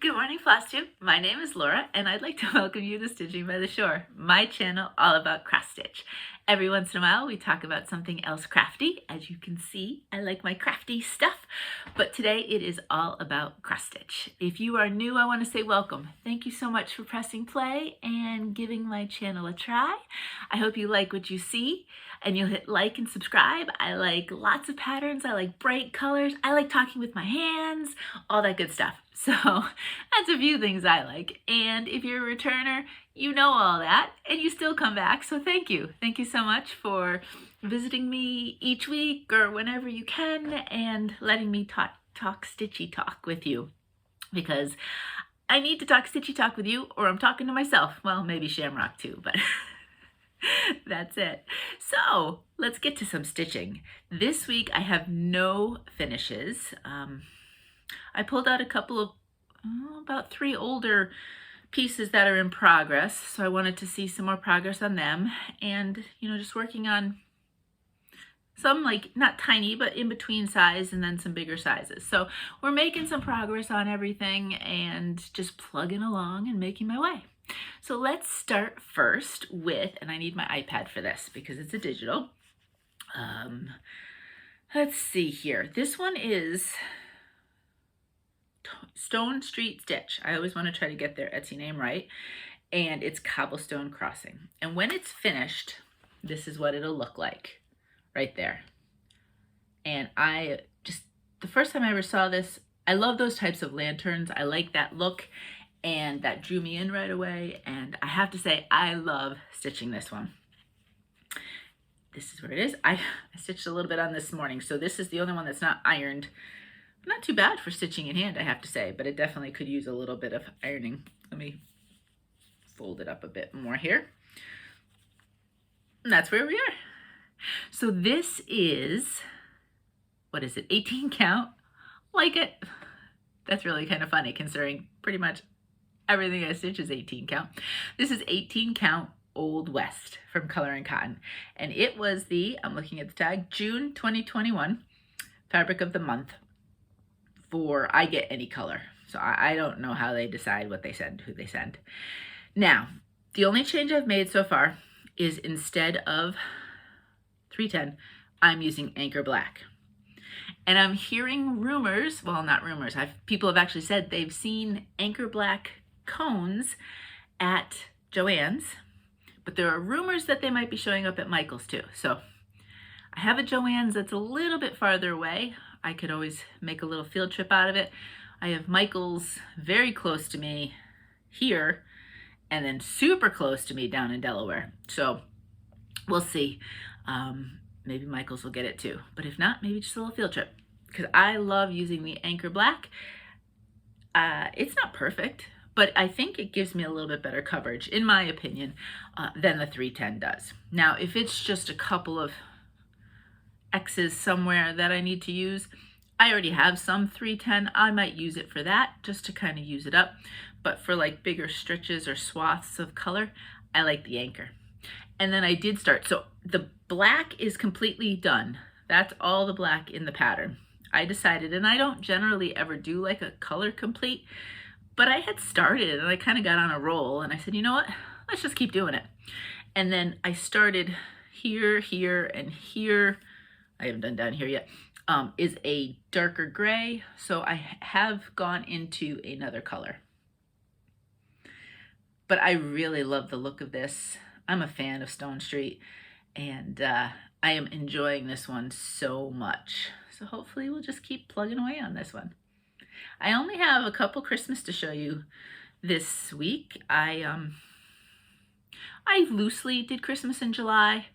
Good morning, Flosstube. My name is Laura, and I'd like to welcome you to Stitching by the Shore, my channel all about cross stitch. Every once in a while, we talk about something else crafty. As you can see, I like my crafty stuff, but today it is all about cross stitch. If you are new, I want to say welcome. Thank you so much for pressing play and giving my channel a try. I hope you like what you see, and you'll hit like and subscribe. I like lots of patterns. I like bright colors. I like talking with my hands, all that good stuff. So that's a few things I like. And if you're a returner, you know all that, and you still come back. So thank you. Thank you so much for visiting me each week or whenever you can and letting me talk Stitchy talk with you, because I need to talk Stitchy talk with you, or I'm talking to myself. Well, maybe Shamrock too, but that's it. So let's get to some stitching. This week I have no finishes. I pulled out a couple of, about 3 older pieces that are in progress. So I wanted to see some more progress on them, and, just working on some, like, not tiny, but in between size, and then some bigger sizes. So we're making some progress on everything and just plugging along and making my way. So let's start first with, and I need my iPad for this because it's a digital. Let's see here. This one is Stone Street Stitch. I always want to try to get their Etsy name right. And it's Cobblestone Crossing. And when it's finished, this is what it'll look like right there. And the first time I ever saw this, I love those types of lanterns. I like that look, and that drew me in right away. And I have to say, I love stitching this one. This is where it is. I stitched a little bit on this morning, so this is the only one that's not ironed. Not too bad for stitching in hand, I have to say, but it definitely could use a little bit of ironing. Let me fold it up a bit more here. And that's where we are. So this is, what is it, 18 count? Like it. That's really kind of funny considering pretty much everything I stitch is 18 count. This is 18 count Old West from Color and Cotton. And it was I'm looking at the tag, June 2021, fabric of the month. For I Get Any Color. So I don't know how they decide what they send, who they send. Now, the only change I've made so far is instead of 310, I'm using Anchor Black. And I'm hearing rumors, well, not rumors, people have actually said they've seen Anchor Black cones at Joann's, but there are rumors that they might be showing up at Michael's too. So I have a Joann's that's a little bit farther away. I could always make a little field trip out of it. I have Michael's very close to me here, and then super close to me down in Delaware. So we'll see. Maybe Michael's will get it too. But if not, maybe just a little field trip. Because I love using the Anchor Black. It's not perfect, but I think it gives me a little bit better coverage, in my opinion, than the 310 does. Now, if it's just a couple of X's somewhere that I need to use, I already have some 310. I might use it for that, just to kind of use it up. But for like bigger stretches or swaths of color, I like the Anchor. And then I did start, so the black is completely done. That's all the black in the pattern. I decided, and I don't generally ever do like a color complete, but I had started and I kind of got on a roll, and I said, you know what, let's just keep doing it. And then I started here, here, and here. I haven't done down here yet, is a darker gray. So I have gone into another color. But I really love the look of this. I'm a fan of Stone Street, and I am enjoying this one so much. So hopefully we'll just keep plugging away on this one. I only have a couple Christmas to show you this week. I loosely did Christmas in July.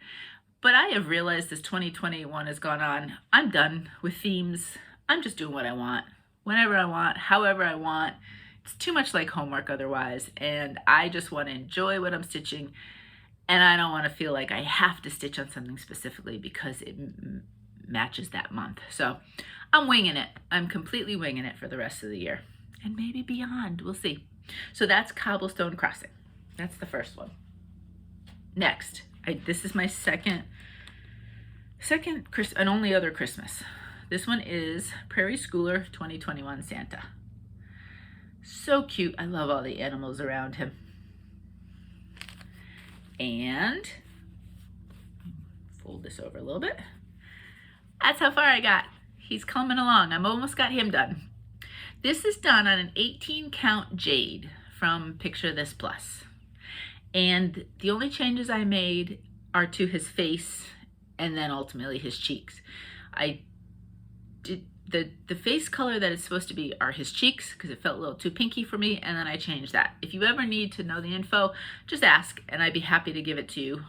But I have realized as 2021 has gone on, I'm done with themes. I'm just doing what I want, whenever I want, however I want. It's too much like homework otherwise, and I just want to enjoy what I'm stitching, and I don't want to feel like I have to stitch on something specifically because it matches that month. So I'm winging it. I'm completely winging it for the rest of the year, and maybe beyond. We'll see. So that's Cobblestone Crossing. That's the first one. Next. This is my second and only other Christmas. This one is Prairie Schooler 2021 Santa. So cute. I love all the animals around him. And fold this over a little bit. That's how far I got. He's coming along. I'm almost got him done. This is done on an 18 count Jade from Picture This Plus. And the only changes I made are to his face and then ultimately his cheeks. I did the face color that it's supposed to be are his cheeks because it felt a little too pinky for me, and then I changed that. If you ever need to know the info, just ask and I'd be happy to give it to you.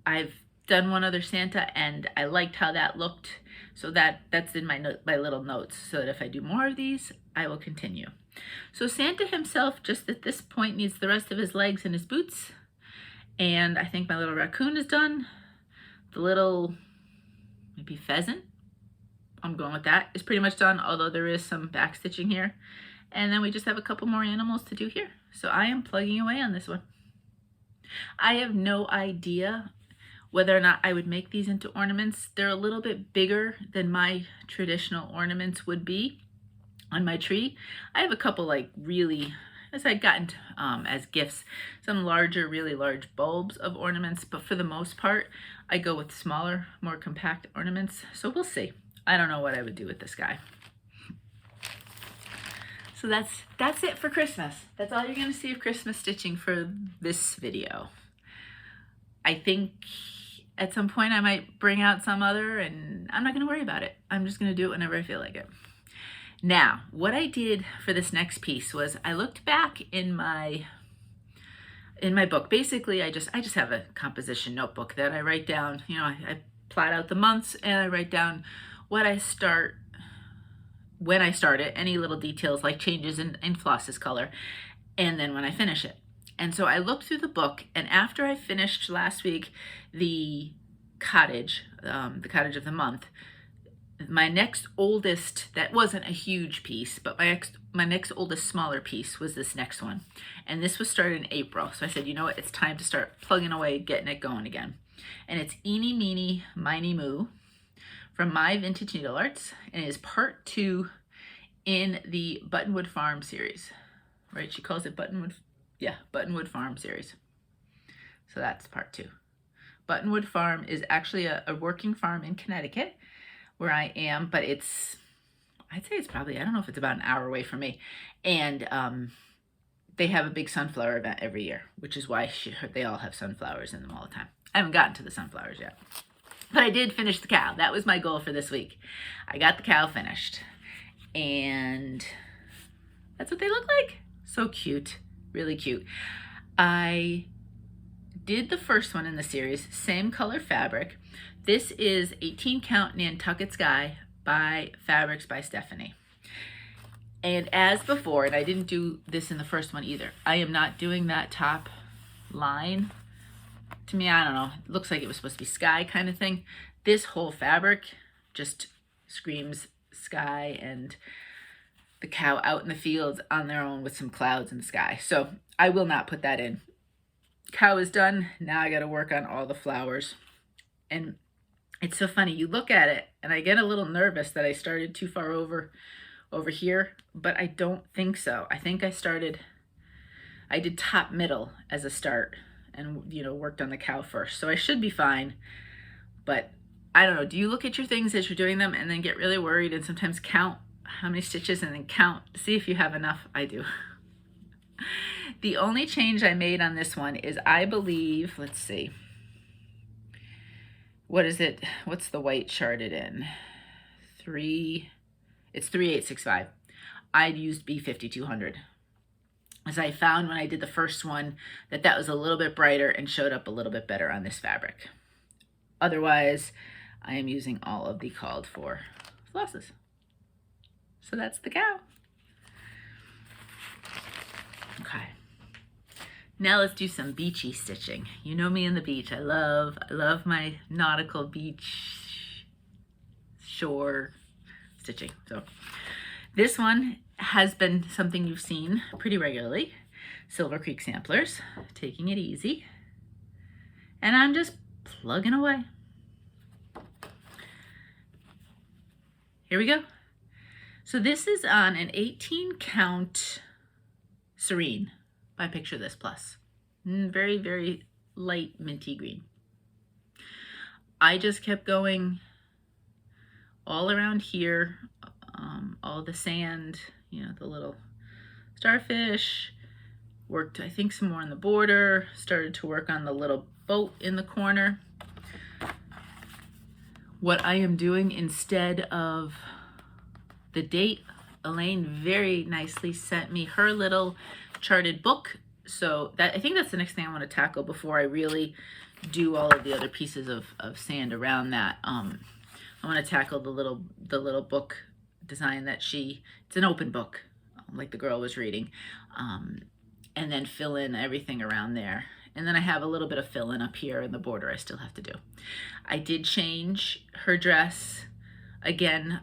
I've done one other Santa and I liked how that looked, so that's in my little notes, so that if I do more of these, I will continue. So Santa himself just at this point needs the rest of his legs and his boots, and I think my little raccoon is done. The little maybe pheasant, I'm going with that, is pretty much done, although there is some back stitching here. And then we just have a couple more animals to do here. So I am plugging away on this one. I have no idea whether or not I would make these into ornaments. They're a little bit bigger than my traditional ornaments would be on my tree. I have a couple like really, as I've gotten as gifts, some larger, really large bulbs of ornaments, but for the most part, I go with smaller, more compact ornaments. So we'll see. I don't know what I would do with this guy. So that's it for Christmas. That's all you're gonna see of Christmas stitching for this video. I think at some point I might bring out some other, and I'm not gonna worry about it. I'm just gonna do it whenever I feel like it. Now, what I did for this next piece was I looked back in my book. Basically, I just have a composition notebook that I write down, you know, I plot out the months and I write down what I start, when I start it, any little details like changes in Floss's color, and then when I finish it. And so I looked through the book, and after I finished last week the cottage of the month, my next oldest, that wasn't a huge piece, but my next oldest smaller piece was this next one. And this was started in April. So I said, you know what, it's time to start plugging away, getting it going again. And it's Eeny, Meeny, Miny, Moo from My Vintage Needlearts, and it is part 2 in the Buttonwood Farm series. Right, she calls it Buttonwood Farm series. So that's part 2. Buttonwood Farm is actually a working farm in Connecticut where I am, but I'd say it's probably, I don't know if it's about an hour away from me. And they have a big sunflower event every year, which is why they all have sunflowers in them all the time. I haven't gotten to the sunflowers yet. But I did finish the cow. That was my goal for this week. I got the cow finished. And that's what they look like. So cute. Really cute. I did the first one in the series, same color fabric. This is 18 count Nantucket Sky by Fabrics by Stephanie. And as before, and I didn't do this in the first one either, I am not doing that top line. To me, I don't know, it looks like it was supposed to be sky kind of thing. This whole fabric just screams sky and the cow out in the fields on their own with some clouds in the sky. So I will not put that in. Cow is done. Now I got to work on all the flowers. And it's so funny. You look at it and I get a little nervous that I started too far over here, but I don't think so. I think I did top middle as a start and, you know, worked on the cow first. So I should be fine, but I don't know. Do you look at your things as you're doing them and then get really worried and sometimes count how many stitches and then count to see if you have enough? I do. The only change I made on this one is I believe, let's see, what is it? What's the white charted in? It's 3865. I'd used B5200. As I found when I did the first one that was a little bit brighter and showed up a little bit better on this fabric. Otherwise, I am using all of the called for flosses. So that's the cow. Okay. Now let's do some beachy stitching. You know me and the beach. I love my nautical beach shore stitching. So this one has been something you've seen pretty regularly. Silver Creek samplers, taking it easy. And I'm just plugging away. Here we go. So this is on an 18 count Serene by Picture This Plus. Very, very light minty green. I just kept going all around here, all the sand, you know, the little starfish, worked I think some more on the border, started to work on the little boat in the corner. What I am doing instead of the date, Elaine very nicely sent me her little charted book. So that, I think that's the next thing I want to tackle before I really do all of the other pieces of sand around that. I want to tackle the little book design that it's an open book, like the girl was reading, and then fill in everything around there. And then I have a little bit of fill in up here in the border I still have to do. I did change her dress. Again,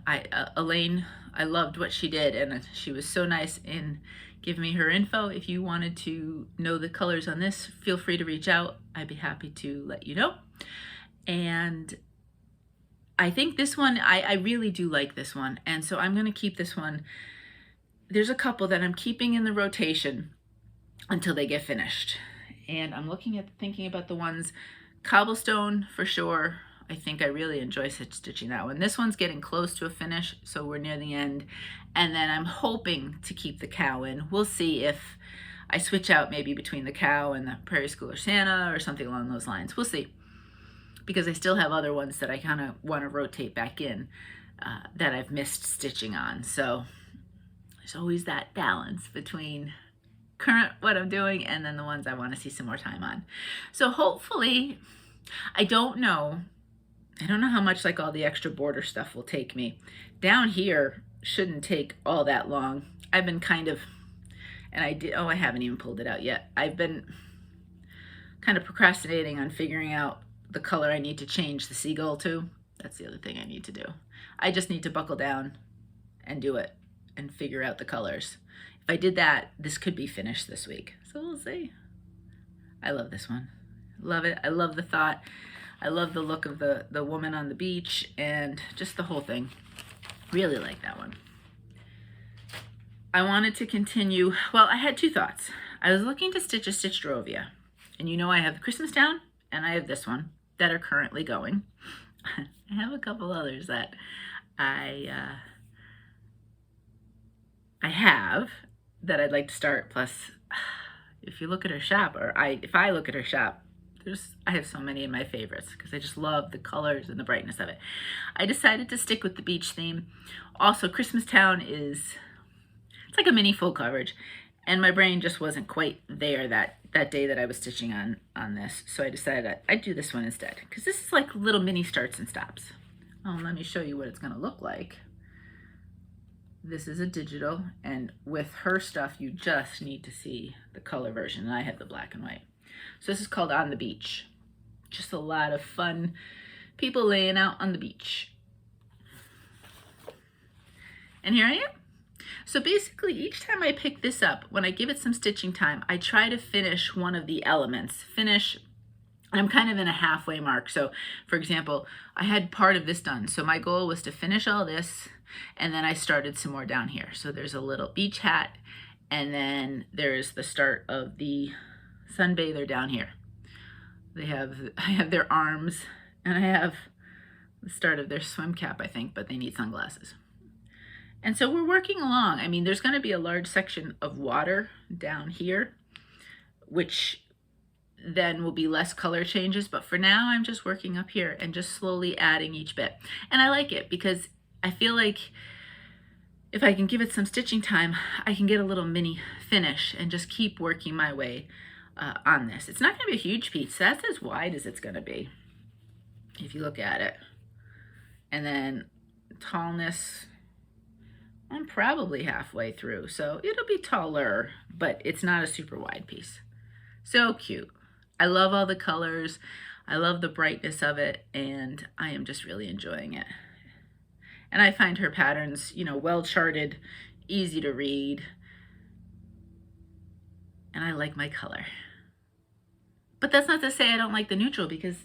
Elaine, I loved what she did, and she was so nice in giving me her info. If you wanted to know the colors on this, feel free to reach out. I'd be happy to let you know. And I think this one, I really do like this one, and so I'm going to keep this one. There's a couple that I'm keeping in the rotation until they get finished. And I'm thinking about the ones, Cobblestone for sure. I think I really enjoy stitching that one. This one's getting close to a finish, so we're near the end. And then I'm hoping to keep the cow in. We'll see if I switch out maybe between the cow and the Prairie Schooler Santa or something along those lines. We'll see. Because I still have other ones that I kind of want to rotate back in that I've missed stitching on. So there's always that balance between current what I'm doing and then the ones I want to see some more time on. So hopefully, I don't know how much like all the extra border stuff will take me. Down here shouldn't take all that long. I've been kind of, and I haven't even pulled it out yet. I've been kind of procrastinating on figuring out the color I need to change the seagull to. That's the other thing I need to do. I just need to buckle down and do it and figure out the colors. If I did that, this could be finished this week. So we'll see. I love this one. Love it. I love the thought. I love the look of the woman on the beach and just the whole thing. Really like that one. I wanted to continue. Well, I had two thoughts. I was looking to stitch a Stitchrovia. And you know I have the Christmas Town and I have this one that are currently going. I have a couple others that I have that I'd like to start. Plus, if you look at her shop, if I look at her shop, I have so many of my favorites because I just love the colors and the brightness of it. I decided to stick with the beach theme. Also, Christmas Town it's like a mini full coverage, and my brain just wasn't quite there that day that I was stitching on this, so I decided I'd do this one instead because this is like little mini starts and stops. Let me show you what it's going to look like. This is a digital, and with her stuff, you just need to see the color version, and I have the black and white. So this is called On the Beach. Just a lot of fun people laying out on the beach. And here I am. So basically, each time I pick this up, when I give it some stitching time, I try to finish one of the elements. I'm kind of in a halfway mark. So for example, I had part of this done. So my goal was to finish all this, and then I started some more down here. So there's a little beach hat, and then there's the start of the sunbather down here. I have their arms, and I have the start of their swim cap, I think, but they need sunglasses. And so we're working along. I mean, there's going to be a large section of water down here, which then will be less color changes. But for now, I'm just working up here and just slowly adding each bit. And I like it because I feel like if I can give it some stitching time, I can get a little mini finish and just keep working my way on this. It's not going to be a huge piece. That's as wide as it's going to be if you look at it. And then tallness, I'm probably halfway through, so it'll be taller, but it's not a super wide piece. So cute. I love all the colors. I love the brightness of it, and I am just really enjoying it. And I find her patterns, well charted, easy to read, and I like my color. But that's not to say I don't like the neutral, because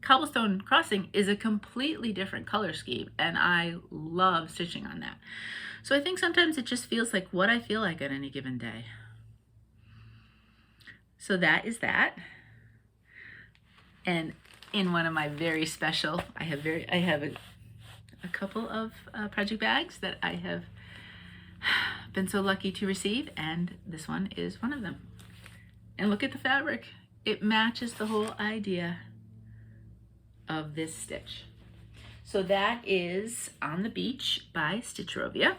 Cobblestone Crossing is a completely different color scheme, and I love stitching on that. So I think sometimes it just feels like what I feel like at any given day. So that is that. And in one of my very special, I have a couple of project bags that I have been so lucky to receive, and this one is one of them. And look at the fabric. It matches the whole idea of this stitch. So that is On the Beach by Stitchrovia.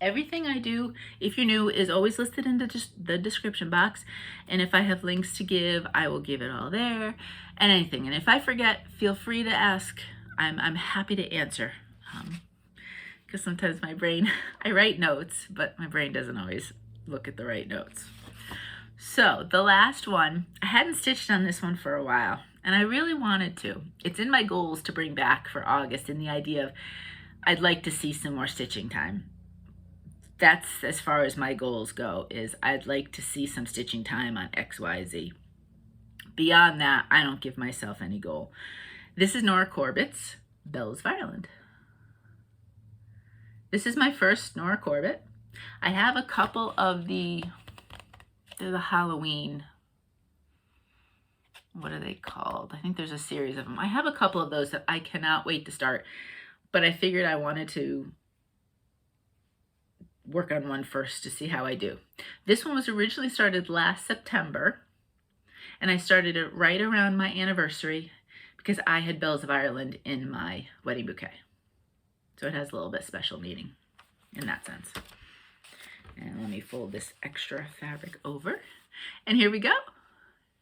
Everything I do, if you're new, is always listed in the description box. And if I have links to give, I will give it all there and anything. And if I forget, feel free to ask. I'm happy to answer. Because sometimes my brain, I write notes, but my brain doesn't always look at the right notes. So the last one, I hadn't stitched on this one for a while, and I really wanted to. It's in my goals to bring back for August, in the idea of I'd like to see some more stitching time. That's as far as my goals go, is I'd like to see some stitching time on XYZ. Beyond that, I don't give myself any goal. This is Nora Corbett's Bells of Ireland. This is my first Nora Corbett. I have a couple of they're the Halloween, what are they called? I think there's a series of them. I have a couple of those that I cannot wait to start, but I figured I wanted to work on one first to see how I do. This one was originally started last September, and I started it right around my anniversary because I had Bells of Ireland in my wedding bouquet. So it has a little bit special meaning in that sense. And let me fold this extra fabric over. And here we go.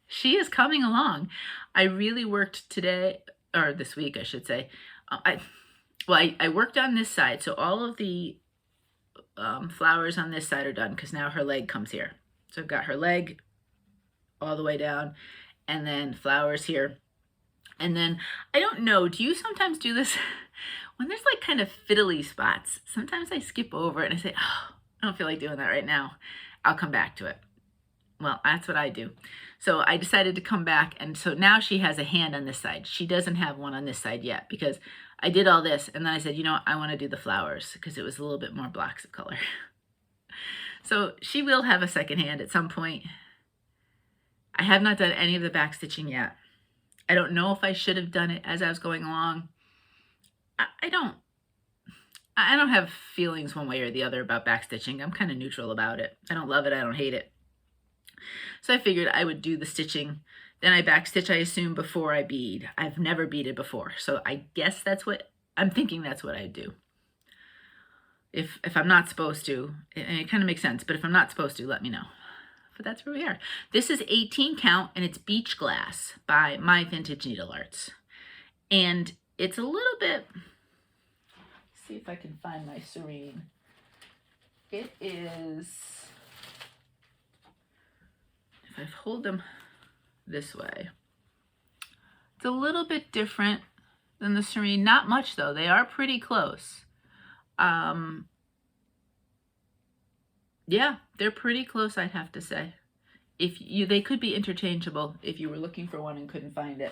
She is coming along. I really worked today, or this week I should say. I worked on this side, so all of the flowers on this side are done because now her leg comes here. So I've got her leg all the way down and then flowers here. And then, I don't know, do you sometimes do this? When there's like kind of fiddly spots, sometimes I skip over it and I say, oh, I don't feel like doing that right now. I'll come back to it. Well, that's what I do. So I decided to come back, and so now she has a hand on this side. She doesn't have one on this side yet because I did all this, and then I said, you know what, I want to do the flowers because it was a little bit more blocks of color. So she will have a second hand at some point. I have not done any of the back stitching yet. I don't know if I should have done it as I was going along. I don't have feelings one way or the other about back stitching. I'm kind of neutral about it. I don't love it. I don't hate it. So I figured I would do the stitching. Then I back stitch, I assume, before I bead. I've never beaded before. So I guess that's what, I'm thinking that's what I do. If I'm not supposed to, it kind of makes sense, but if I'm not supposed to, let me know. But that's where we are. This is 18 count, and it's Beach Glass by My Vintage Needlearts. And it's a little bit, let's see if I can find my Serene. It is, if I hold them this way, it's a little bit different than the Serene. Not much though, they are pretty close. Yeah, they're pretty close, I'd have to say. They could be interchangeable if you were looking for one and couldn't find it.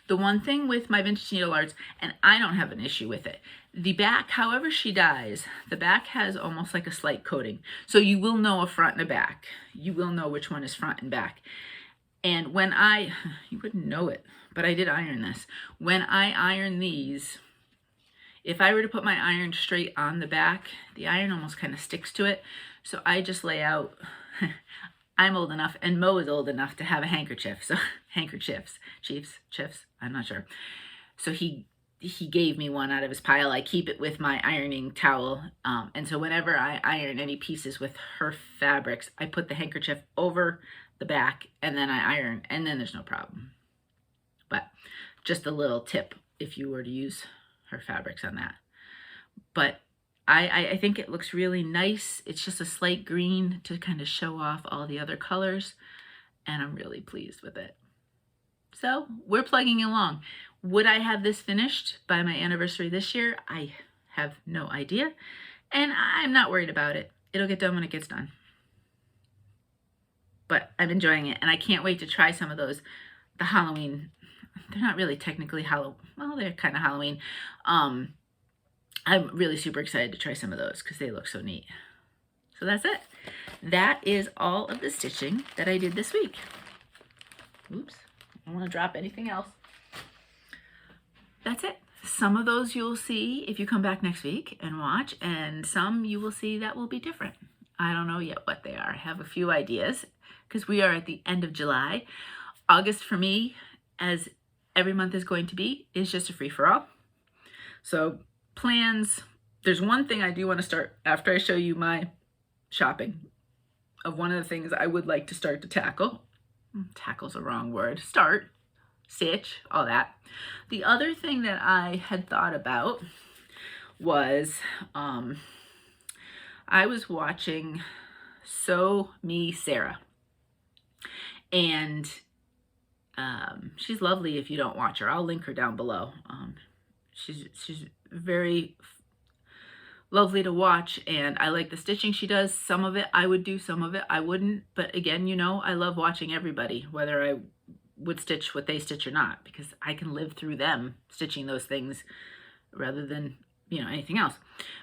The one thing with My Vintage Needlearts, and I don't have an issue with it, the back, however she dies, the back has almost like a slight coating. So you will know a front and a back. You will know which one is front and back. And when you wouldn't know it, but I did iron this. When I iron these, if I were to put my iron straight on the back, the iron almost kind of sticks to it. So I just lay out, I'm old enough, and Mo is old enough to have a handkerchief. So handkerchiefs, chiefs, I'm not sure. So he gave me one out of his pile. I keep it with my ironing towel. And so whenever I iron any pieces with her fabrics, I put the handkerchief over the back and then I iron, and then there's no problem. But just a little tip if you were to use her fabrics on that. But I think it looks really nice. It's just a slight green to kind of show off all the other colors, and I'm really pleased with it. So we're plugging along. Would I have this finished by my anniversary this year? I have no idea, and I'm not worried about it. It'll get done when it gets done. But I'm enjoying it, and I can't wait to try some of those, the Halloween, they're not really technically Halloween, well, they're kind of Halloween, I'm really super excited to try some of those because they look so neat. So that's it. That is all of the stitching that I did this week. Oops, I don't want to drop anything else. That's it. Some of those you'll see if you come back next week and watch, and some you will see that will be different. I don't know yet what they are. I have a few ideas because we are at the end of July. August for me, as every month is going to be, is just a free-for-all. So plans, there's one thing I do want to start after I show you my shopping of one of the things I would like to start to tackle. Tackle's a wrong word. Start, stitch, all that. The other thing that I had thought about was I was watching Sew Me Sarah, and she's lovely. If you don't watch her, I'll link her down below. She's very lovely to watch, and I like the stitching she does. Some of it I would do, some of it I wouldn't, but again, you know, I love watching everybody, whether I would stitch what they stitch or not, because I can live through them stitching those things rather than, you know, anything else.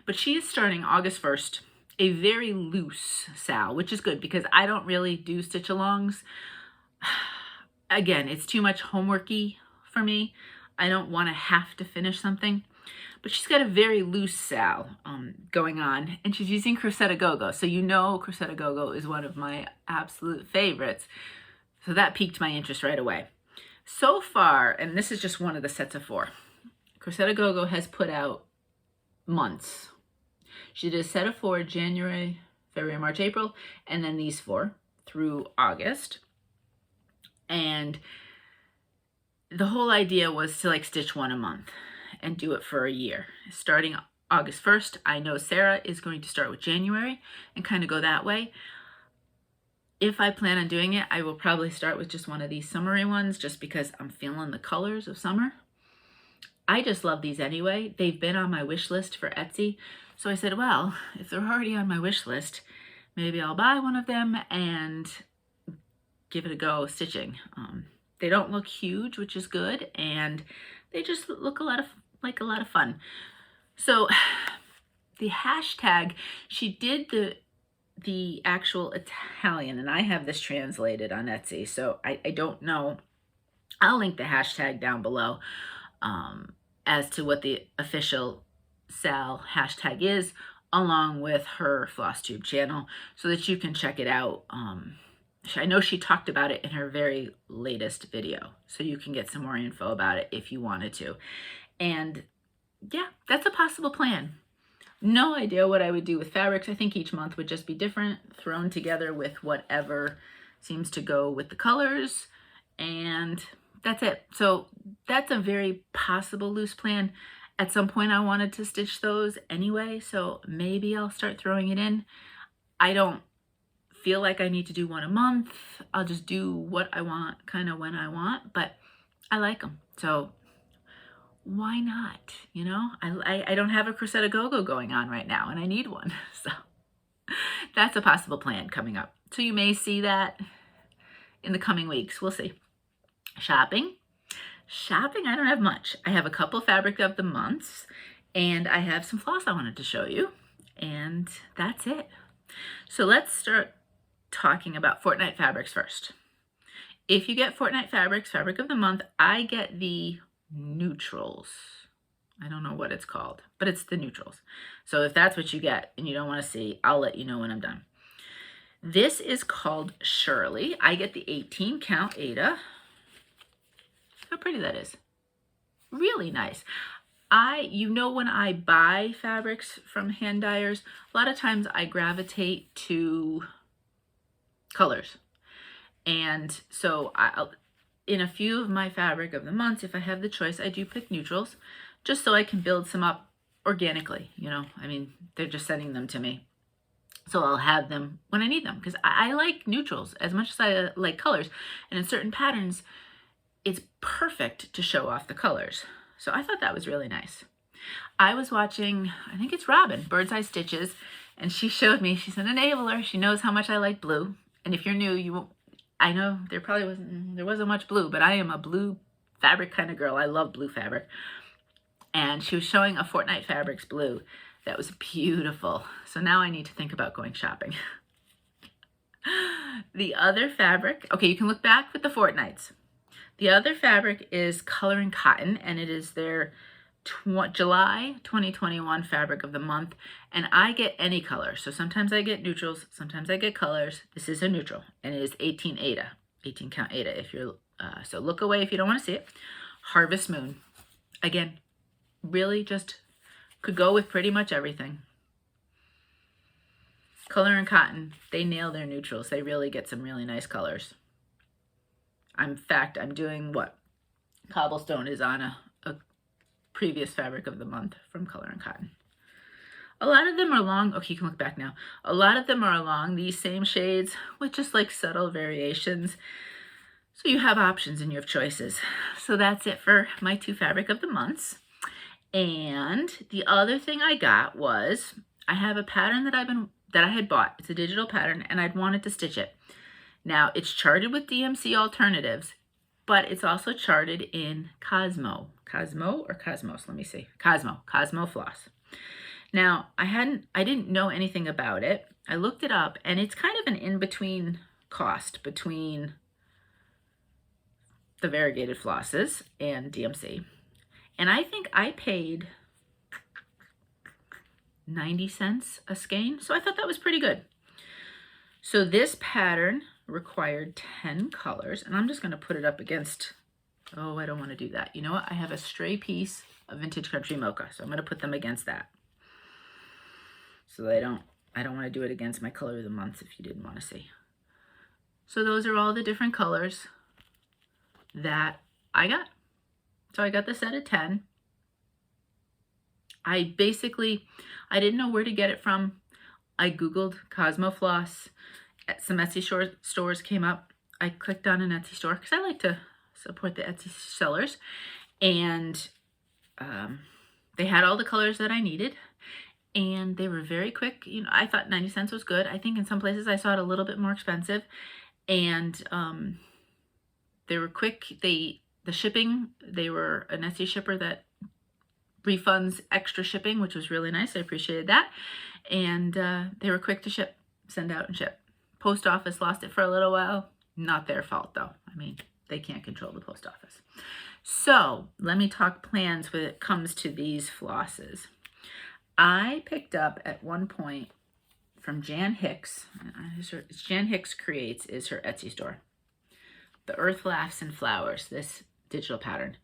But she is starting August 1st a very loose sal, which is good because I don't really do stitch alongs. Again, it's too much homeworky for me. I don't want to have to finish something. But she's got a very loose sal going on, and she's using Crochet Go-Go. So you know Crochet Go-Go is one of my absolute favorites. So that piqued my interest right away. So far, and this is just one of the sets of 4, Crochet Go-Go has put out months. She did a set of 4, January, February, March, April, and then these 4 through August. And the whole idea was to like stitch 1 a month and do it for a year. Starting August 1st, I know Sarah is going to start with January and kind of go that way. If I plan on doing it, I will probably start with just one of these summery ones just because I'm feeling the colors of summer. I just love these anyway. They've been on my wish list for Etsy. So I said, well, if they're already on my wish list, maybe I'll buy one of them and give it a go stitching. They don't look huge, which is good, and they just look like a lot of fun. So the hashtag, she did the actual Italian, and I have this translated on Etsy, so I don't know. I'll link the hashtag down below as to what the official Sal hashtag is, along with her Flosstube channel, so that you can check it out. I know she talked about it in her very latest video, so you can get some more info about it if you wanted to. And yeah, that's a possible plan. No idea what I would do with fabrics. I think each month would just be different, thrown together with whatever seems to go with the colors, and that's it. So that's a very possible loose plan. At some point I wanted to stitch those anyway, so maybe I'll start throwing it in. I don't feel like I need to do 1 a month. I'll just do what I want, kind of when I want, but I like them. So why not? You know, I don't have a Crochet Go-Go going on right now, and I need one. So that's a possible plan coming up. So you may see that in the coming weeks. We'll see. Shopping, I don't have much. I have a couple fabric of the months, and I have some floss I wanted to show you, and that's it. So let's start talking about Fortnite fabrics first. If you get Fortnite fabrics, fabric of the month, I get the neutrals. I don't know what it's called, but it's the neutrals. So if that's what you get and you don't want to see, I'll let you know when I'm done. This is called Shirley. I get the 18 count Ada. How pretty that is. Really nice. You know, when I buy fabrics from hand dyers, a lot of times I gravitate to colors. And so in a few of my fabric of the months, if I have the choice, I do pick neutrals just so I can build some up organically. You know, I mean, they're just sending them to me. So I'll have them when I need them, because I like neutrals as much as I like colors. And in certain patterns, it's perfect to show off the colors. So I thought that was really nice. I was watching, I think it's Robin, Bird's Eye Stitches, and she showed me, she's an enabler. She knows how much I like blue. And if you're new, I know there wasn't much blue, but I am a blue fabric kind of girl. I love blue fabric. and she was showing a Fortnite Fabrics blue that was beautiful. So now I need to think about going shopping. The other fabric, okay, you can look back with the Fortnites. The other fabric is Color and Cotton, and it is their July 2021 fabric of the month, and I get any color. So sometimes I get neutrals, sometimes I get colors. This is a neutral, and it is 18 Ada, 18 count Ada. If you're so look away if you don't want to see it. Harvest Moon, again, really just could go with pretty much everything. Color and Cotton, they nail their neutrals. They really get some really nice colors. In fact, I'm doing what? Cobblestone is on a previous fabric of the month from Color and Cotton. A lot of them are long. Okay, you can look back now. A lot of them are along these same shades with just like subtle variations. So you have options and you have choices. So that's it for my 2 fabric of the months. And the other thing I got was, I have a pattern that I had bought. It's a digital pattern, and I'd wanted to stitch it. Now it's charted with DMC alternatives, but it's also charted in Cosmo or Cosmos. Let me see. Cosmo Floss. Now I didn't know anything about it. I looked it up, and it's kind of an in-between cost between the variegated flosses and DMC. And I think I paid 90 cents a skein. So I thought that was pretty good. So this pattern required 10 colors, and I'm just going to put it up against, oh, I don't want to do that. You know what? I have a stray piece of Vintage Country Mocha, so I'm going to put them against that. So I don't want to do it against my color of the month if you didn't want to see. So those are all the different colors that I got. So I got the set of 10. I didn't know where to get it from. I Googled Cosmo Floss. Some Etsy stores came up. I clicked on an Etsy store because I like to support the Etsy sellers. And they had all the colors that I needed. And they were very quick. You know, I thought 90 cents was good. I think in some places I saw it a little bit more expensive. And they were quick. The shipping, they were an Etsy shipper that refunds extra shipping, which was really nice. I appreciated that. And they were quick to ship, send out and ship. Post office lost it for a little while. Not their fault though. I mean, they can't control the post office. So let me talk plans when it comes to these flosses. I picked up at one point from Jan Hicks. Jan Hicks Creates is her Etsy store. The Earth Laughs and Flowers, this digital pattern.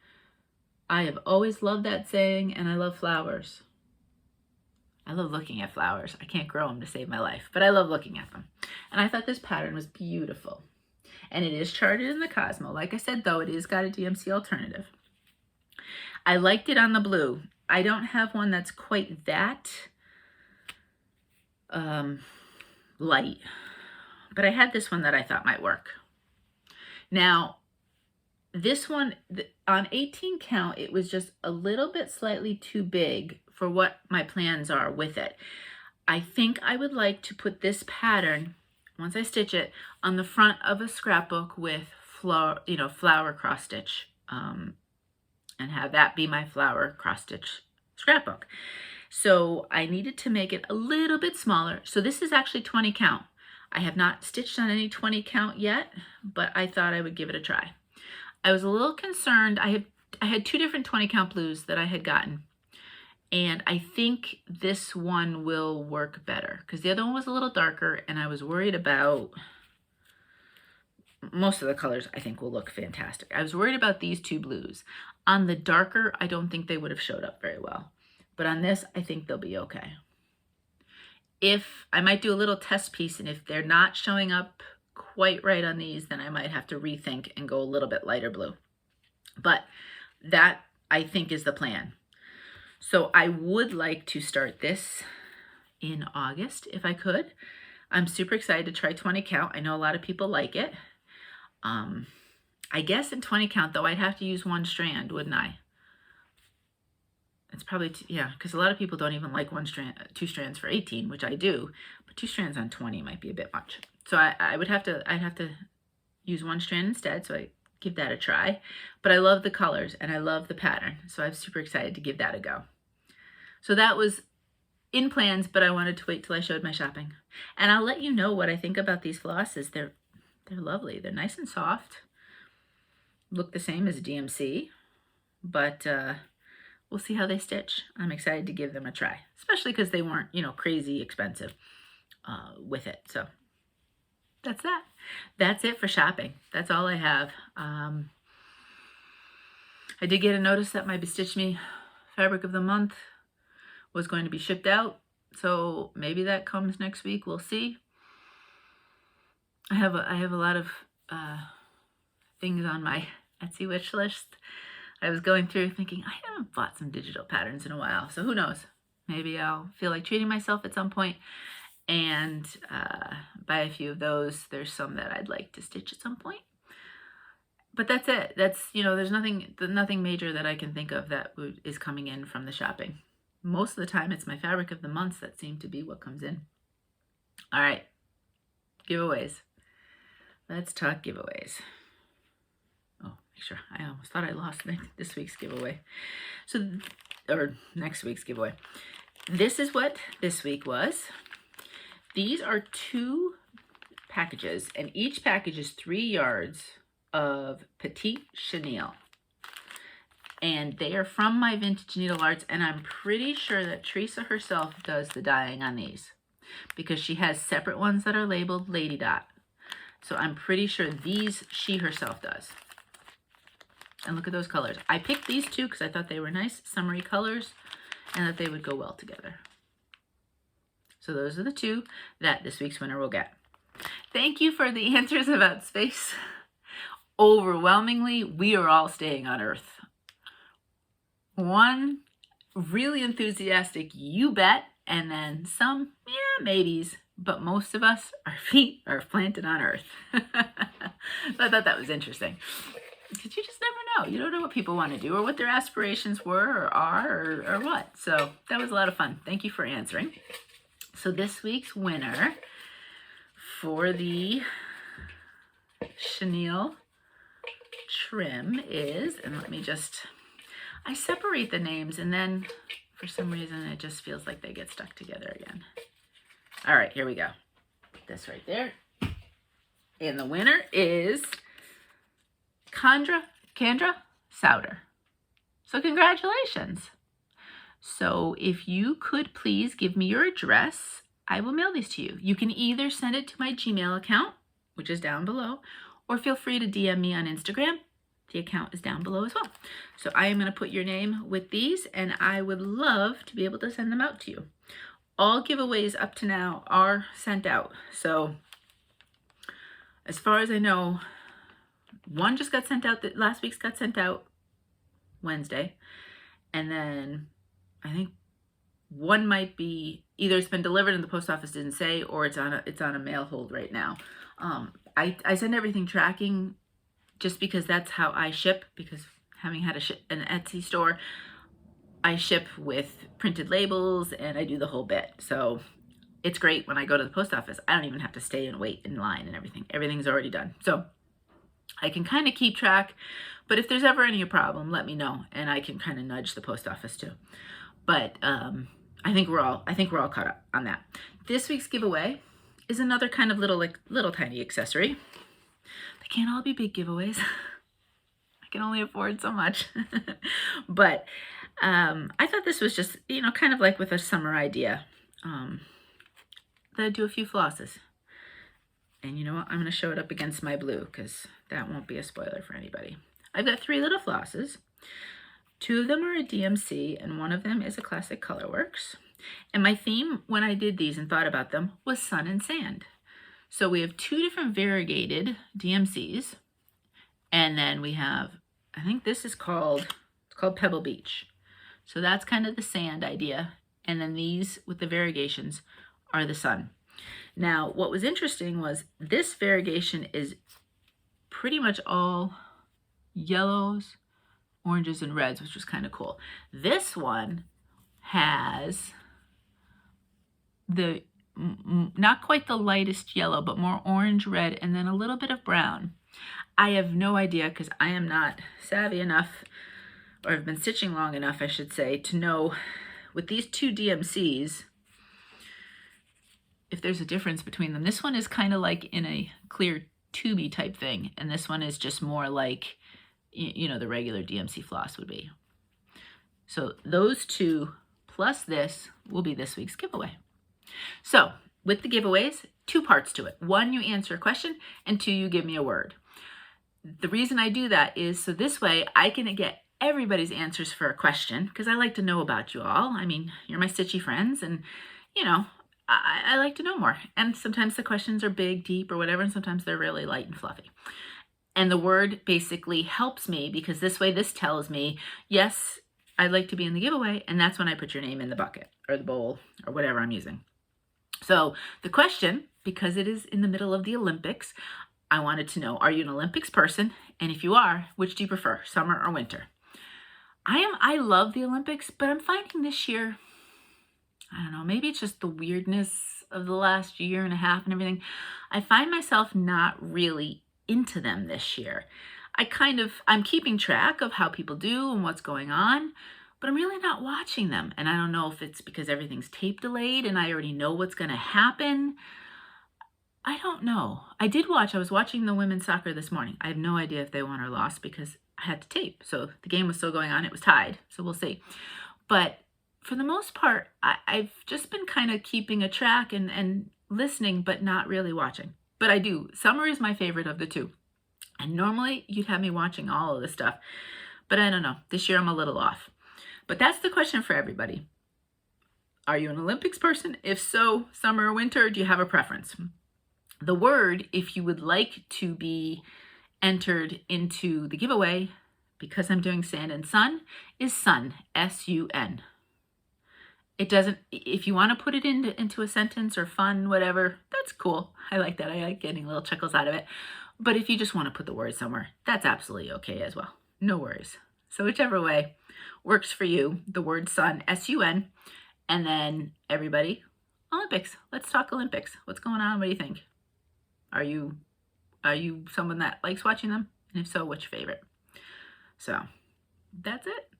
I have always loved that saying, and I love flowers. I love looking at flowers. I can't grow them to save my life, but I love looking at them. And I thought this pattern was beautiful. And it is charted in the Cosmo. Like I said, though, it is got a DMC alternative. I liked it on the blue. I don't have one that's quite that light, but I had this one that I thought might work. Now, this one, on 18 count, it was just a little bit slightly too big for what my plans are with it. I think I would like to put this pattern, once I stitch it, on the front of a scrapbook with flower cross stitch, and have that be my flower cross stitch scrapbook. So I needed to make it a little bit smaller. So this is actually 20 count. I have not stitched on any 20 count yet, but I thought I would give it a try. I was a little concerned. I had 2 different 20 count blues that I had gotten, and I think this one will work better because the other one was a little darker, and I was worried about most of the colors. I think will look fantastic. I was worried about these 2 blues. On the darker, I don't think they would have showed up very well, but on this, I think they'll be okay. If I might do a little test piece, and if they're not showing up quite right on these, then I might have to rethink and go a little bit lighter blue. But that, I think, is the plan. So I would like to start this in August if I could. I'm super excited to try 20 count. I know a lot of people like it. I guess in 20 count, though, I'd have to use 1 strand, wouldn't I? It's probably, yeah, because a lot of people don't even like 2 strands for 18, which I do, but 2 strands on 20 might be a bit much. So I'd have to use 1 strand instead. So I give that a try. But I love the colors and I love the pattern. So I'm super excited to give that a go. So that was in plans, but I wanted to wait till I showed my shopping. And I'll let you know what I think about these flosses. They're lovely. They're nice and soft. Look the same as a DMC, but we'll see how they stitch. I'm excited to give them a try, especially because they weren't, you know, crazy expensive with it. So that's that. That's it for shopping. That's all I have. I did get a notice that my Bestitch Me fabric of the month was going to be shipped out. So maybe that comes next week. We'll see. I have a lot of things on my Etsy wish list. I was going through thinking, I haven't bought some digital patterns in a while, so who knows? Maybe I'll feel like treating myself at some point and buy a few of those. There's some that I'd like to stitch at some point. But that's it. That's, you know, there's nothing major that I can think of that is coming in from the shopping. Most of the time, it's my fabric of the months that seem to be what comes in. All right, giveaways. Let's talk giveaways. Oh, make sure. I almost thought I lost this week's giveaway. Or next week's giveaway. This is what this week was. These are 2 packages, and each package is 3 yards of Petite Chenille. And they are from my vintage Needlearts, and I'm pretty sure that Teresa herself does the dyeing on these because she has separate ones that are labeled Lady Dot. So I'm pretty sure these she herself does. And look at those colors. I picked these 2 because I thought they were nice, summery colors, and that they would go well together. So those are the 2 that this week's winner will get. Thank you for the answers about space. Overwhelmingly, we are all staying on Earth. One really enthusiastic, you bet, and then some, yeah, maybes. But most of us, our feet are planted on Earth. I thought that was interesting. Because you just never know. You don't know what people want to do or what their aspirations were or are or what. So that was a lot of fun. Thank you for answering. So this week's winner for the chenille trim is, and let me just, I separate the names and then for some reason it just feels like they get stuck together again. All right, here we go. Put this right there. And the winner is Candra Souter. So congratulations. So if you could please give me your address, I will mail these to you. You can either send it to my Gmail account, which is down below, or feel free to DM me on Instagram. The account is down below as well. So I am going to put your name with these, and I would love to be able to send them out to you. All giveaways up to now are sent out. So as far as I know, one just got sent out, last week's got sent out Wednesday. And then I think one might be, either it's been delivered and the post office didn't say, or it's on a mail hold right now. I send everything tracking just because that's how I ship, because having had an Etsy store, I ship with printed labels and I do the whole bit. So it's great when I go to the post office. I don't even have to stay and wait in line and everything. Everything's already done. So I can kind of keep track, but if there's ever any problem, let me know and I can kind of nudge the post office too. But I think we're all caught up on that. This week's giveaway is another kind of little tiny accessory. They can't all be big giveaways. I can only afford so much. But I thought this was just, you know, kind of like with a summer idea. That I'd do a few flosses. And you know what? I'm going to show it up against my blue because that won't be a spoiler for anybody. I've got 3 little flosses. 2 of them are a DMC and 1 of them is a classic Colorworks. And my theme when I did these and thought about them was sun and sand. So we have 2 different variegated DMCs. And then we have, I think this is called Pebble Beach. So that's kind of the sand idea. And then these with the variegations are the sun. Now, what was interesting was this variegation is pretty much all yellows, oranges, and reds, which was kind of cool. This one has the, not quite the lightest yellow, but more orange, red, and then a little bit of brown. I have no idea because I am not savvy enough, or have been stitching long enough, I should say, to know with these two DMCs if there's a difference between them. This one is kind of like in a clear tubey type thing, and this one is just more like, you know, the regular DMC floss would be. So those two plus this will be this week's giveaway. So with the giveaways, 2 parts to it. 1, you answer a question, and 2, you give me a word. The reason I do that is so this way I can get everybody's answers for a question, because I like to know about you all. I mean, you're my stitchy friends, and you know, I like to know more. And sometimes the questions are big, deep, or whatever, and sometimes they're really light and fluffy. And the word basically helps me, because this way this tells me, yes, I'd like to be in the giveaway, and that's when I put your name in the bucket or the bowl or whatever I'm using. So the question, because it is in the middle of the Olympics, I wanted to know, are you an Olympics person? And if you are, which do you prefer, summer or winter? I love the Olympics, but I'm finding this year, I don't know, maybe it's just the weirdness of the last year and a half and everything. I find myself not really into them this year. I'm keeping track of how people do and what's going on, but I'm really not watching them. And I don't know if it's because everything's tape delayed and I already know what's going to happen. I don't know. I was watching the women's soccer this morning. I have no idea if they won or lost because I had to tape. So the game was still going on. It was tied. So we'll see. But for the most part, I've just been kind of keeping a track and listening, but not really watching. But I do. Summer is my favorite of the two. And normally you'd have me watching all of this stuff. But I don't know. This year I'm a little off. But that's the question for everybody. Are you an Olympics person? If so, summer or winter, do you have a preference? The word, if you would like to be entered into the giveaway, because I'm doing sand and sun, is sun, S-U-N. It doesn't, if you want to put it into a sentence or fun, whatever, that's cool. I like that. I like getting little chuckles out of it. But if you just want to put the word somewhere, that's absolutely okay as well. No worries. So whichever way works for you, the word sun, S-U-N, and then everybody, Olympics. Let's talk Olympics. What's going on? What do you think? Are you someone that likes watching them? And if so, what's your favorite? So that's it.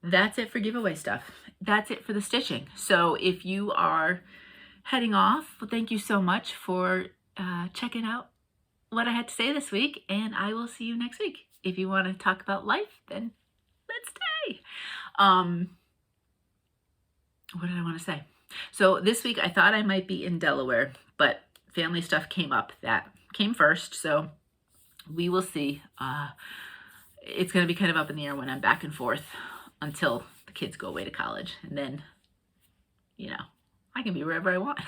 That's it for giveaway stuff. That's it for the stitching. So if you are heading off, well, thank you so much for checking out what I had to say this week, and I will see you next week. If you want to talk about life, then let's stay. What did I want to say? So this week I thought I might be in Delaware, but family stuff came up. That came first, so we will see. It's going to be kind of up in the air when I'm back and forth until the kids go away to college. And then, you know, I can be wherever I want,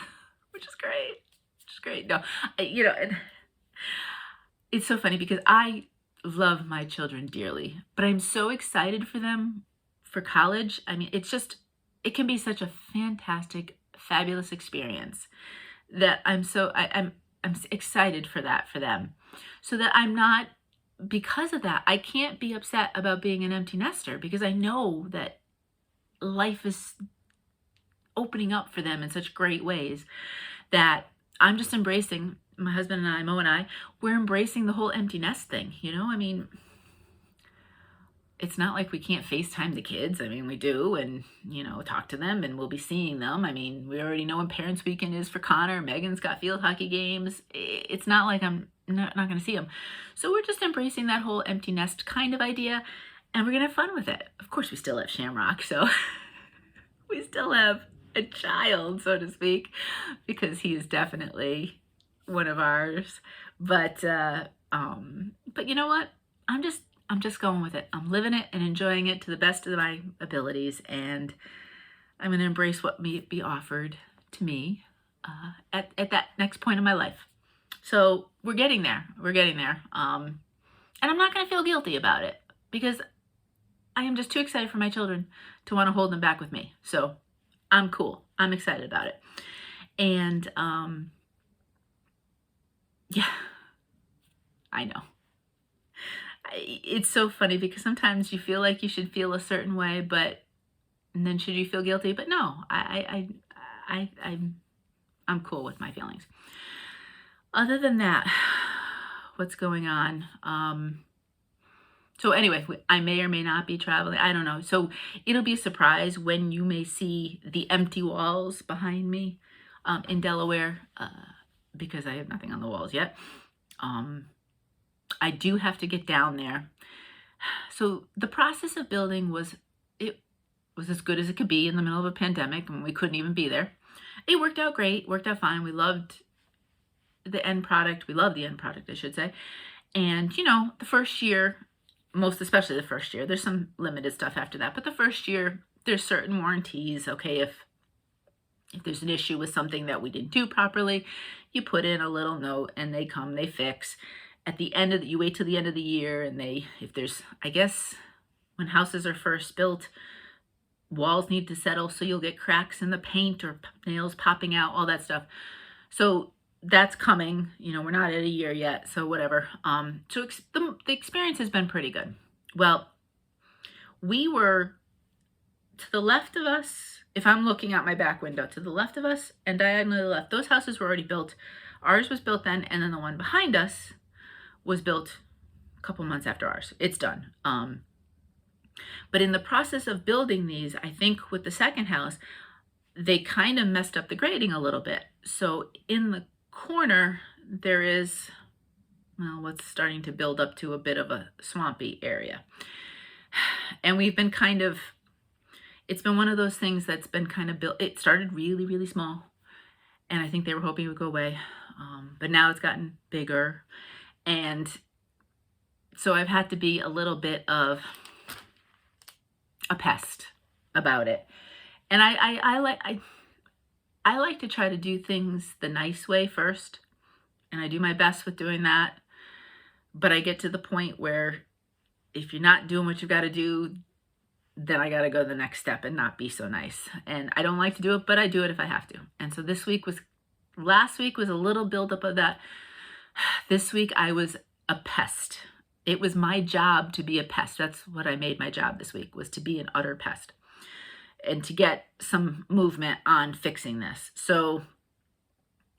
which is great. Which is great. No, you know, and it's so funny because I love my children dearly, but I'm so excited for them for college. I mean, it can be such a fantastic, fabulous experience that I'm excited for that for them, so that I'm not, because of that, I can't be upset about being an empty nester, because I know that life is opening up for them in such great ways that I'm just embracing. My husband and I, Mo and I, we're embracing the whole empty nest thing. You know, I mean, it's not like we can't FaceTime the kids. I mean, we do, and, you know, talk to them, and we'll be seeing them. I mean, we already know when Parents Weekend is for Connor. Megan's got field hockey games. It's not like I'm not going to see them. So we're just embracing that whole empty nest kind of idea, and we're going to have fun with it. Of course, we still have Shamrock, so we still have a child, so to speak, because he is definitely one of ours. But you know what? I'm just going with it. I'm living it and enjoying it to the best of my abilities, and I'm going to embrace what may be offered to me at that next point in my life. So we're getting there. We're getting there. And I'm not going to feel guilty about it, because I am just too excited for my children to want to hold them back with me. So I'm cool. I'm excited about it. And yeah, I know. It's so funny because sometimes you feel like you should feel a certain way, but and then should you feel guilty? But no, I'm cool with my feelings. Other than that, what's going on. So anyway, I may or may not be traveling. I don't know. So it'll be a surprise when you may see the empty walls behind me in Delaware, because I have nothing on the walls yet. I do have to get down there. So the process of building was as good as it could be in the middle of a pandemic, and we couldn't even be there. It worked out great, worked out fine. We loved the end product. We love the end product, I should say. And, you know, the first year, most especially the first year, there's some limited stuff after that, but the first year, there's certain warranties. Okay, if there's an issue with something that we didn't do properly, you put in a little note and they come, they fix. At the end of you wait till the end of the year, and if there's, I guess, when houses are first built, walls need to settle, so you'll get cracks in the paint or nails popping out, all that stuff. So that's coming. You know, we're not at a year yet, so whatever. So the experience has been pretty good. Well, we were to the left of us, if I'm looking out my back window, to the left of us and diagonally left, those houses were already built. Ours was built then, and then the one behind us was built a couple months after ours. It's done. But in the process of building these, I think with the second house, they kind of messed up the grading a little bit. So in the corner, there is, well, what's starting to build up to a bit of a swampy area. And we've been kind of, it's been one of those things that's been kind of built. It started really, really small, and I think they were hoping it would go away. But now it's gotten bigger. And so I've had to be a little bit of a pest about it. And I like to try to do things the nice way first, and I do my best with doing that. But I get to the point where if you're not doing what you got to do, then I got to go the next step and not be so nice. And I don't like to do it, but I do it if I have to. And so last week was a little buildup of that. This week I was a pest. It was my job to be a pest. That's what I made my job this week, was to be an utter pest and to get some movement on fixing this. So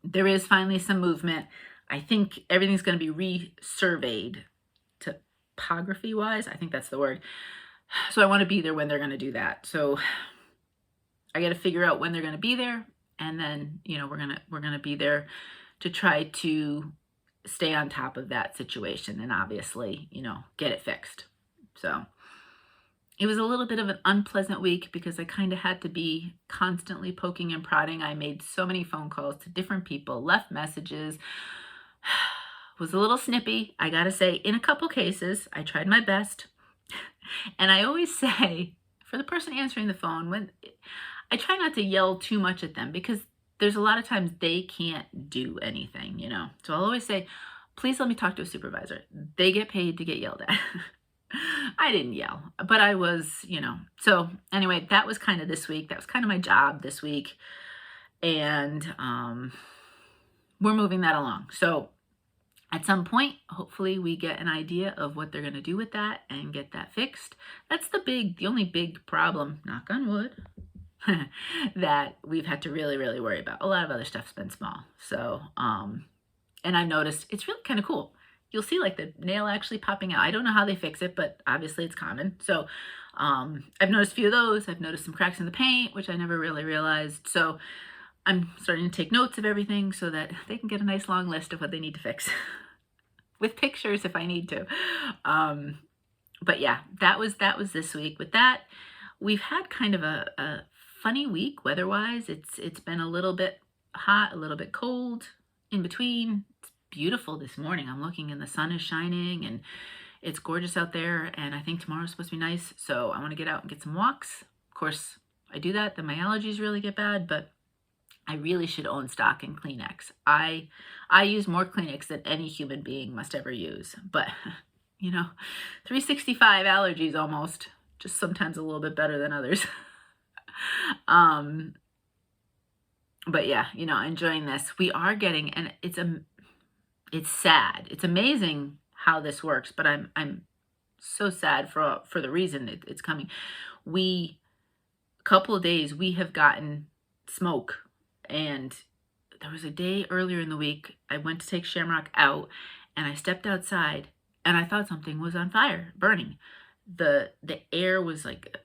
there is finally some movement. I think everything's going to be resurveyed topography wise. I think that's the word. So I want to be there when they're going to do that. So I got to figure out when they're going to be there, and then, you know, we're going to be there to try to stay on top of that situation and obviously, you know, get it fixed. So it was a little bit of an unpleasant week because I kind of had to be constantly poking and prodding. I made so many phone calls to different people, left messages, was a little snippy. I got to say, in a couple cases, I tried my best. And I always say, for the person answering the phone, when I try not to yell too much at them, because there's a lot of times they can't do anything, you know. So I'll always say, please let me talk to a supervisor. They get paid to get yelled at. I didn't yell, but I was, you know. So anyway, that was kind of this week. That was kind of my job this week. And we're moving that along. So at some point, hopefully we get an idea of what they're going to do with that and get that fixed. That's the only big problem, knock on wood, that we've had to really, really worry about. A lot of other stuff's been small. So, and I've noticed it's really kind of cool. You'll see like the nail actually popping out. I don't know how they fix it, but obviously it's common. So, I've noticed a few of those. I've noticed some cracks in the paint, which I never really realized. So I'm starting to take notes of everything so that they can get a nice long list of what they need to fix with pictures if I need to. But yeah, that was this week. With that, we've had kind of a funny week weather-wise. It's been a little bit hot, a little bit cold in between. It's beautiful this morning. I'm looking and the sun is shining and it's gorgeous out there, and I think tomorrow's supposed to be nice. So I want to get out and get some walks. Of course, I do that, then my allergies really get bad, but I really should own stock in Kleenex. I use more Kleenex than any human being must ever use. But, you know, 365 allergies almost. Just sometimes a little bit better than others. But yeah, you know, enjoying this. We are getting, and it's sad. It's amazing how this works, but I'm so sad for the reason it's coming. A couple of days, we have gotten smoke. And there was a day earlier in the week, I went to take Shamrock out, and I stepped outside and I thought something was on fire, burning. The air was like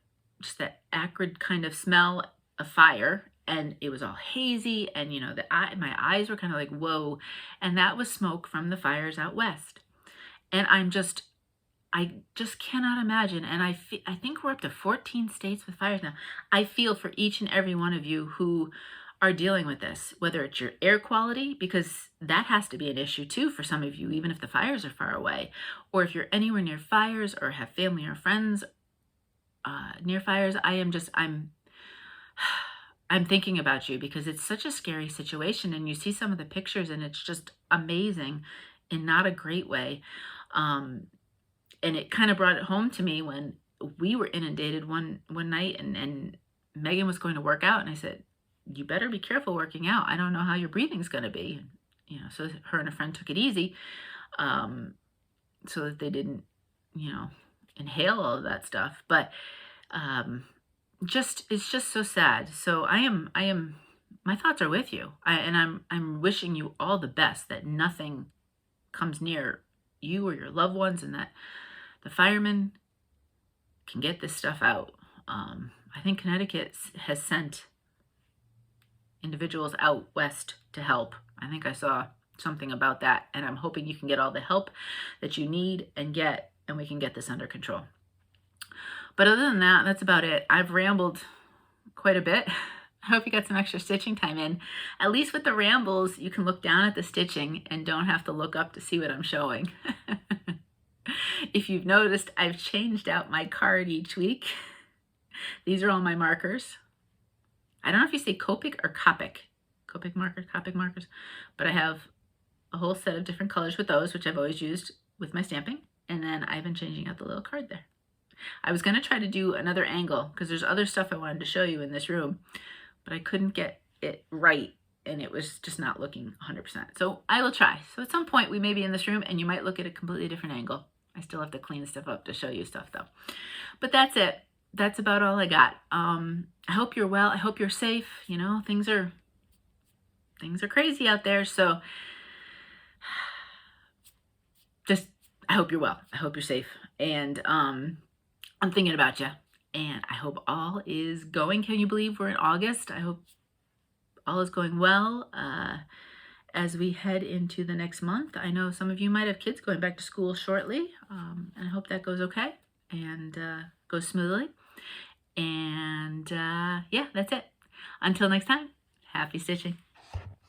just that acrid kind of smell of fire, and it was all hazy, and you know, my eyes were kind of like, whoa, and that was smoke from the fires out west. And I just cannot imagine, and I think we're up to 14 states with fires now. I feel for each and every one of you who are dealing with this, whether it's your air quality, because that has to be an issue too for some of you, even if the fires are far away, or if you're anywhere near fires or have family or friends near fires. I'm thinking about you because it's such a scary situation, and you see some of the pictures and it's just amazing in not a great way. And it kind of brought it home to me when we were inundated one night, and Megan was going to work out, and I said, you better be careful working out. I don't know how your breathing's going to be. You know, so her and a friend took it easy, so that they didn't, you know, inhale all of that stuff. But it's just so sad. So my thoughts are with you. I'm wishing you all the best, that nothing comes near you or your loved ones, and that the firemen can get this stuff out. I think Connecticut has sent individuals out west to help. I think I saw something about that, and I'm hoping you can get all the help that you need and we can get this under control. But other than that, that's about it. I've rambled quite a bit. I hope you got some extra stitching time in. At least with the rambles, you can look down at the stitching and don't have to look up to see what I'm showing. If you've noticed, I've changed out my card each week. These are all my markers. I don't know if you say Copic or Copic. Copic markers. But I have a whole set of different colors with those, which I've always used with my stamping. And then I've been changing out the little card there. I was going to try to do another angle because there's other stuff I wanted to show you in this room, but I couldn't get it right, and it was just not looking 100%. So I will try. So at some point we may be in this room and you might look at a completely different angle. I still have to clean stuff up to show you stuff though. But that's it. That's about all I got. I hope you're well. I hope you're safe. You know, things are crazy out there. So just, I hope you're well. I hope you're safe. And I'm thinking about you. And I hope all is going. Can you believe we're in August? I hope all is going well as we head into the next month. I know some of you might have kids going back to school shortly. And I hope that goes okay and goes smoothly. And yeah, that's it. Until next time, happy stitching.